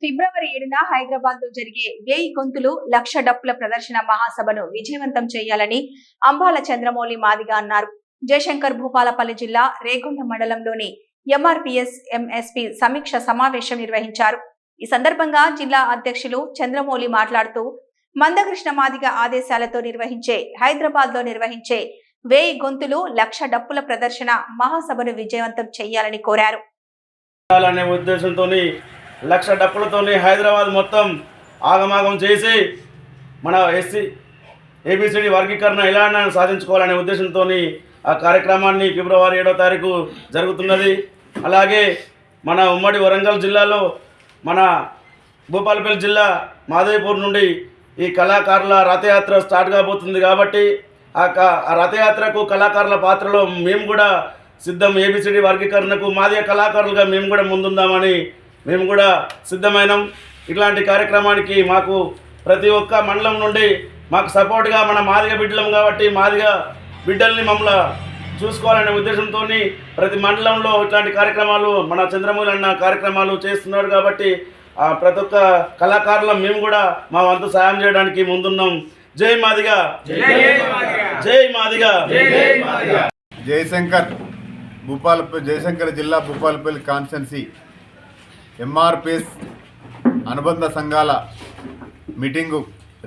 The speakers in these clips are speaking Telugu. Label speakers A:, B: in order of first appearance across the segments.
A: ఫిబ్రవరి 7న హైదరాబాద్ లో జరిగే 1000 గొంతులు లక్ష డప్పుల ప్రదర్శన మహాసభను విజయవంతం చేయాలని అంబాల చంద్రమౌళి మాదిగ అన్నారు. జయశంకర్ భూపాలపల్లి జిల్లా రేగొండ మండలంలోని ఎంఆర్పీఎస్ ఎంఎస్పీ సమీక్ష సమావేశం నిర్వహించారు. ఈ సందర్భంగా జిల్లా అధ్యక్షులు చంద్రమౌళి మాట్లాడుతూ మందకృష్ణ మాదిగ ఆదేశాలతో హైదరాబాద్ లో నిర్వహించే 1000 గొంతులు లక్ష డప్పుల ప్రదర్శన మహాసభను విజయవంతం చేయాలని కోరారు.
B: లక్ష డప్పులతోని హైదరాబాద్ మొత్తం ఆగమాగం చేసి మన ఎస్సీ ఏబిసిడి వర్గీకరణ ఎలా సాధించుకోవాలనే ఉద్దేశంతో ఆ కార్యక్రమాన్ని ఫిబ్రవరి 7వ తారీఖు జరుగుతున్నది. అలాగే మన ఉమ్మడి వరంగల్ జిల్లాలో మన భూపాలపల్లి జిల్లా మాధవపూర్ నుండి ఈ కళాకారుల రథయాత్ర స్టార్ట్ కాబోతుంది. కాబట్టి ఆ రథయాత్రకు కళాకారుల పాత్రలో మేము కూడా సిద్ధం. ఏబిసిడి వర్గీకరణకు మాదిగ కళాకారులుగా మేము కూడా ముందుందామని మేము కూడా సిద్ధమైనాం. ఇట్లాంటి కార్యక్రమానికి మాకు ప్రతి ఒక్క మండలం నుండి మాకు సపోర్ట్గా మన మాదిగ బిడ్డలం కాబట్టి మాదిగ బిడ్డల్ని మమ్మల్ని చూసుకోవాలనే ఉద్దేశంతో ప్రతి మండలంలో ఇట్లాంటి కార్యక్రమాలు మన చంద్రమౌళి అన్న కార్యక్రమాలు చేస్తున్నారు. కాబట్టి ప్రతి ఒక్క కళాకారులం మేము కూడా మా వంతు సాయం చేయడానికి ముందున్నాం. జై మాదిగ, జై మాదిగ.
C: జయశంకర్ జిల్లా భూపాలపల్లి కాన్స్టిట్యున్సీ ఎంఆర్పిఎస్ అనుబంధ సంఘాల మీటింగు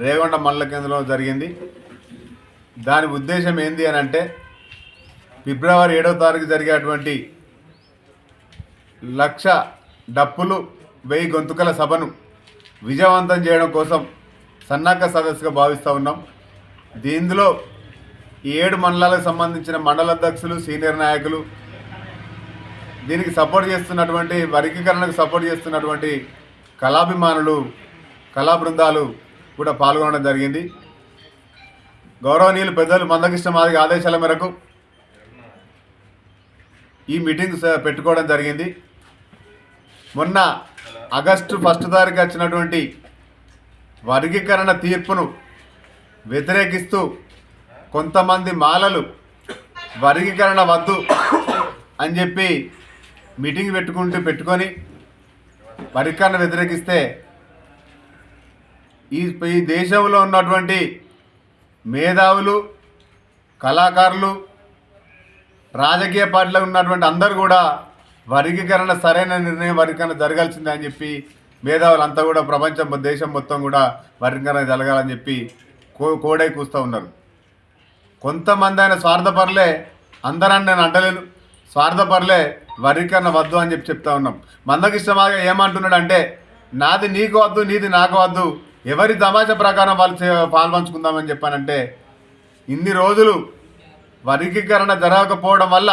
C: రేగొండ మండల కేంద్రంలో జరిగింది. దాని ఉద్దేశం ఏంది అని అంటే ఫిబ్రవరి 7వ తారీఖు జరిగేటువంటి లక్ష డప్పులు 1000 గొంతుకల సభను విజయవంతం చేయడం కోసం సన్నాహక సదస్సుగా భావిస్తూ ఉన్నాం. దీనిలో 7 మండలాలకు సంబంధించిన మండల అధ్యక్షులు, సీనియర్ నాయకులు, దీనికి సపోర్ట్ చేస్తున్నటువంటి వర్గీకరణకు సపోర్ట్ చేస్తున్నటువంటి కళాభిమానులు, కళా బృందాలు కూడా పాల్గొనడం జరిగింది. గౌరవనీయులు పెద్దలు మందకృష్ణ మాదిగ ఆదేశాల మేరకు ఈ మీటింగ్ పెట్టుకోవడం జరిగింది. మొన్న ఆగస్టు 1 తారీఖు వచ్చినటువంటి వర్గీకరణ తీర్పును వ్యతిరేకిస్తూ కొంతమంది మాలలు వర్గీకరణ వద్దు అని చెప్పి మీటింగ్ పెట్టుకొని వర్గీకరణ వ్యతిరేకిస్తే ఈ దేశంలో ఉన్నటువంటి మేధావులు, కళాకారులు, రాజకీయ పార్టీలో ఉన్నటువంటి అందరూ కూడా వర్గీకరణ సరైన నిర్ణయం, వర్గీకరణ జరగాల్సిందే అని చెప్పి మేధావులంతా కూడా దేశం మొత్తం కూడా వర్గీకరణ జరగాలని చెప్పి కోడై కూస్తూ ఉన్నారు. కొంతమంది ఆయన స్వార్థపరులే, అందరని నేను అంటలేను, స్వార్థపరులే వర్గీకరణ వద్దు అని చెప్తా ఉన్నాం. మందకృష్ణ మాదిగ ఏమంటున్నాడు అంటే నాది నీకు వద్దు, నీది నాకు వద్దు, ఎవరి తమాషా ప్రకారం వాళ్ళు పాల్పంచుకుందామని చెప్పానంటే ఇన్ని రోజులు వర్గీకరణ జరగకపోవడం వల్ల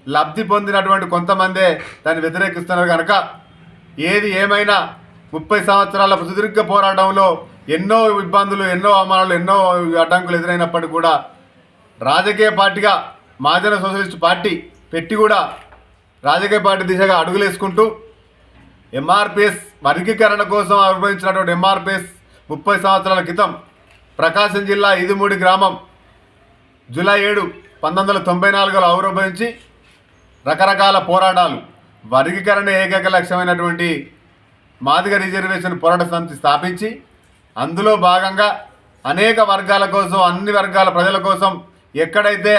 C: లబ్ధి పొందినటువంటి కొంతమందే దాన్ని వ్యతిరేకిస్తున్నారు. కనుక ఏది ఏమైనా 30 సంవత్సరాల సుదీర్ఘ పోరాటంలో ఎన్నో ఇబ్బందులు, ఎన్నో అవమానాలు, ఎన్నో అడ్డంకులు ఎదురైనప్పటికీ కూడా రాజకీయ పార్టీగా మహాజన సోషలిస్ట్ పార్టీ పెట్టి కూడా రాజకీయ పార్టీ దిశగా అడుగులేసుకుంటూ ఎంఆర్పిఎస్ వర్గీకరణ కోసం ఆవిర్భవించినటువంటి ఎంఆర్పిఎస్ 30 సంవత్సరాల క్రితం ప్రకాశం జిల్లా ఇదిమూడి గ్రామం జూలై 7, 1994లో ఆవిర్భవించి రకరకాల పోరాటాలు వర్గీకరణ ఏకైక లక్ష్యమైనటువంటి మాదిగ రిజర్వేషన్ పోరాట సమితి స్థాపించి అందులో భాగంగా అనేక వర్గాల కోసం, అన్ని వర్గాల ప్రజల కోసం ఎక్కడైతే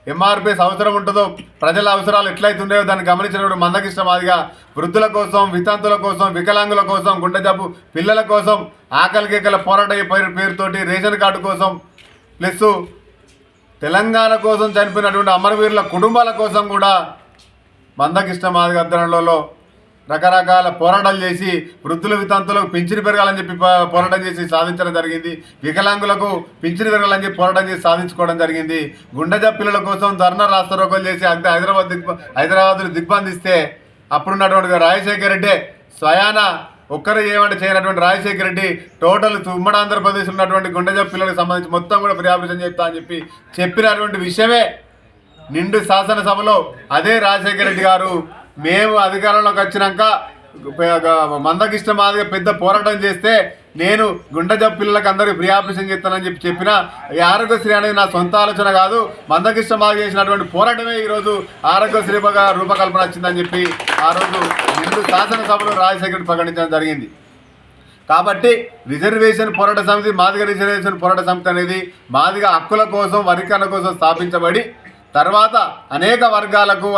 C: ఎంఆర్పిఎస్ అవసరం ఉంటుందో, ప్రజల అవసరాలు ఎట్లయితే ఉన్నాయో దాన్ని గమనించినటువంటి మందకృష్ణ మాదిగ వృద్ధుల కోసం, వితంతుల కోసం, వికలాంగుల కోసం, గుండె జబ్బు పిల్లల కోసం, ఆకలికేకల పోరాట పేరుతోటి రేషన్ కార్డు కోసం, ప్లస్ తెలంగాణ కోసం చనిపోయినటువంటి అమరవీరుల కుటుంబాల కోసం కూడా మందకృష్ణ మాదిగ ఆధ్వర్యంలో రకరకాల పోరాటాలు చేసి వృద్ధుల, వితంతులకు పింఛను పెరగాలని చెప్పి పోరాటం చేసి సాధించడం జరిగింది. వికలాంగులకు పింఛను పెరగాలని చెప్పి పోరాటం చేసి సాధించుకోవడం జరిగింది. గుండె జబ్బు పిల్లల కోసం ధర్నా రాస్తారోకోలు చేసి హైదరాబాద్ను దిగ్బంధిస్తే అప్పుడున్నటువంటి రాజశేఖర రెడ్డి స్వయాన ఒక్కరు ఏమంటే చేయనటువంటి రాజశేఖర రెడ్డి టోటల్ ఉమ్మడి ఆంధ్రప్రదేశ్ ఉన్నటువంటి గుండె జబ్బు పిల్లలకు సంబంధించి మొత్తం కూడా ఫ్రీ ఆపరేషన్ చెప్తా అని చెప్పినటువంటి విషయమే నిండు శాసనసభలో అదే రాజశేఖర రెడ్డి గారు మేము అధికారంలోకి వచ్చినాక మందకృష్ణ మాదిగ పెద్ద పోరాటం చేస్తే నేను గుండె జబ్బు పిల్లలకు అందరికీ ఫ్రీ ఆపరేషన్ చేస్తానని చెప్పిన ఈ ఆరోగ్యశ్రీ అనేది నా సొంత ఆలోచన కాదు, మందకృష్ణ మాదిగ చేసినటువంటి పోరాటమే ఈరోజు ఆరోగ్యశ్రీగా రూపకల్పన వచ్చిందని చెప్పి ఆ రోజు నిండు శాసనసభలో రాజశేఖర్ ప్రకటించడం జరిగింది. కాబట్టి రిజర్వేషన్ పోరాట సమితి, మాదిగ రిజర్వేషన్ పోరాట సమితి అనేది మాదిగ హక్కుల కోసం, వర్గీకరణ కోసం స్థాపించబడి తర్వాత అనేక వర్గాలకు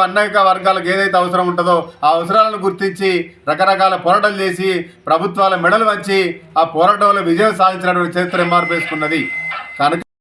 C: ఏదైతే అవసరం ఉంటుందో ఆ అవసరాలను గుర్తించి రకరకాల పోరాటాలు చేసి ప్రభుత్వాల మెడలు వంచి ఆ పోరాటంలో విజయం సాధించినటువంటి చరిత్ర ఎంఆర్పీఎస్కున్నది. కనుక